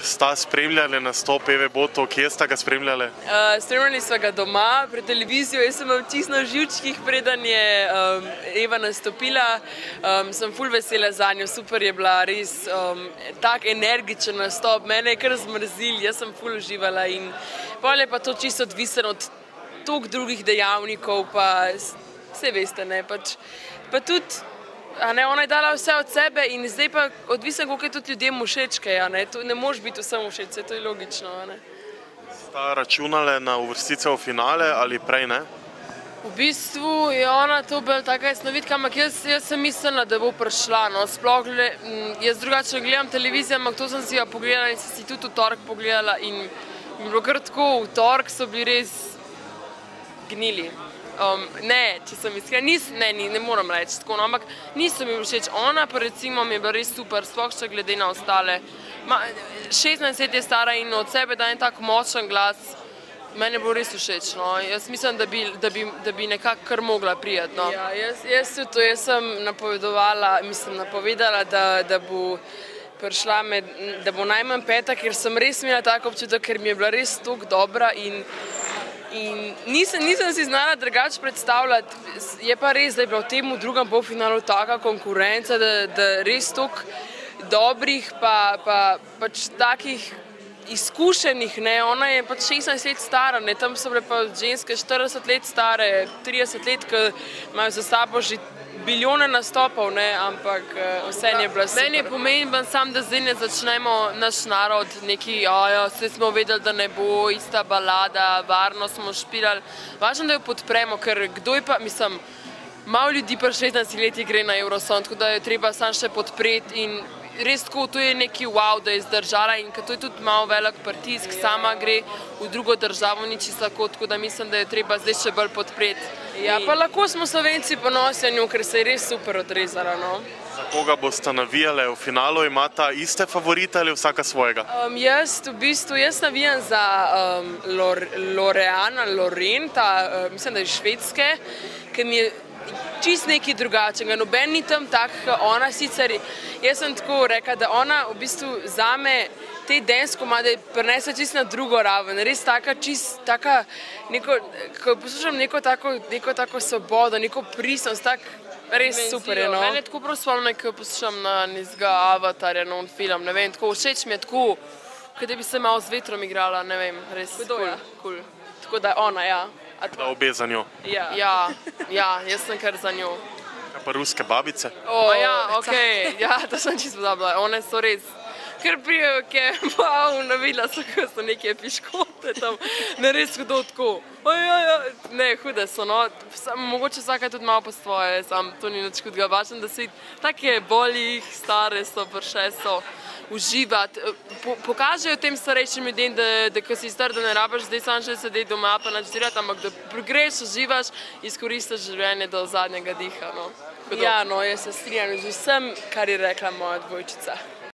Sta spremljali nastop Eve Boto, kje sta ga spremljali? Spremljali sva ga doma, pred televizijo. Jaz sem čisto na živčkih, preden je Eva nastopila. Sem ful vesela za njo, super je bila, res tak energičen nastop. Mene je kar zmrzil, jaz sem ful uživala in pol je pa to čisto odvisen od toliko drugih dejavnikov, pa vse veste, ne, pač. Pa tudi ona je dala vse od sebe in zdaj pa odvisno, koliko je tudi ljudem všeč, ne moreš biti vsem všeč, to je logično. Sta računale na uvrstitev v finale ali prej ne? V bistvu je ona to bila taka jasnovidka, ampak jaz sem mislila, da bo prišla. Sploh jaz drugače gledam televizijo, ampak to sem si jo pogledala in sem si tudi v torek pogledala in mi je bilo kar tako, v torek so bili res gnili. Ne, če sem iskrena, ne moram reči tako, ampak niso mi všeč. Ona pa recimo mi je bila res super, sploh še glede na ostale. 16 let je stara in od sebe daje tak močen glas, meni je bilo res všeč. Jaz mislim, da bi nekako kar mogla prijeti. Ja, jaz sem napovedala, da bo prišla da bo najmanj peta, ker sem res imela tako občutek, ker mi je bila res toliko dobra in nisem si znala drugače predstavljati. Je pa res, da je bila v tem drugem polfinalu taka konkurenca, da res toliko dobrih pa pač takih izkušenih, ona je pač 16 let stara, tam so bile pa ženske 40 let stare, 30 let, ki imajo za sabo že bilijone nastopov, ampak vse je bila super. Meni je pomemben sam, da zdaj ne začnemo naš narod neki, vse smo vedeli, da ne bo ista balada, varno smo špilali. Važno, da jo podpremo, ker kdo je pa, mislim, malo ljudi pa 16 leti gre na Eurosong, tako da jo treba sam še podpreti in res tako, to je neki wow, da je zdržala in ker to je tudi malo velik pritisk, sama gre v drugo državo, ni čisto tako, tako da mislim, da jo treba zdaj še bolj podpreti. Ja, pa lahko smo Slovenci ponosni na njo, ker se je res super odrezala. Za koga boste navijali v finalu? Imata iste favorite ali vsaka svojega? Jaz navijam za Loreen, mislim, da je švedske, ker mi je čist nekaj drugačnega. Noben ni tam tak, ona sicer, jaz sem tako rekla, da ona v bistvu zame te dance komade prinese čist na drugo raven, res taka, ko poslušam neko tako svobodo, neko prisnost, tak res super je. Mene tako prav spomnim, ko poslušam na nizga Avatarja, on film, ne vem, tako všeč mi je tako, kot da bi se malo z vetrom igrala, ne vem, res cool. Tako da ona, ja. Da obe za njo? Ja, jaz sem kar za njo. Kaj pa ruske babice? Ja, okej, ja, to sem čisto pozabila, one so res, ker prijejo, navila so, ko so neke piškote tam, ne res hudo tako. Ne, hude so, mogoče vsaka tudi malo po svoje, sam to ni nič hudega, važno, da se take bolih, stare so, prše so, uživati. Pokažejo tem starejšim ljudem, da ko si star, da ne rabiš zdaj sam še sedeti doma pa nič delati, ampak da greš, uživaš, izkoristiš življenje do zadnjega diha. Ja, jaz se strinjam z vsem, kar je rekla moja dvojčica.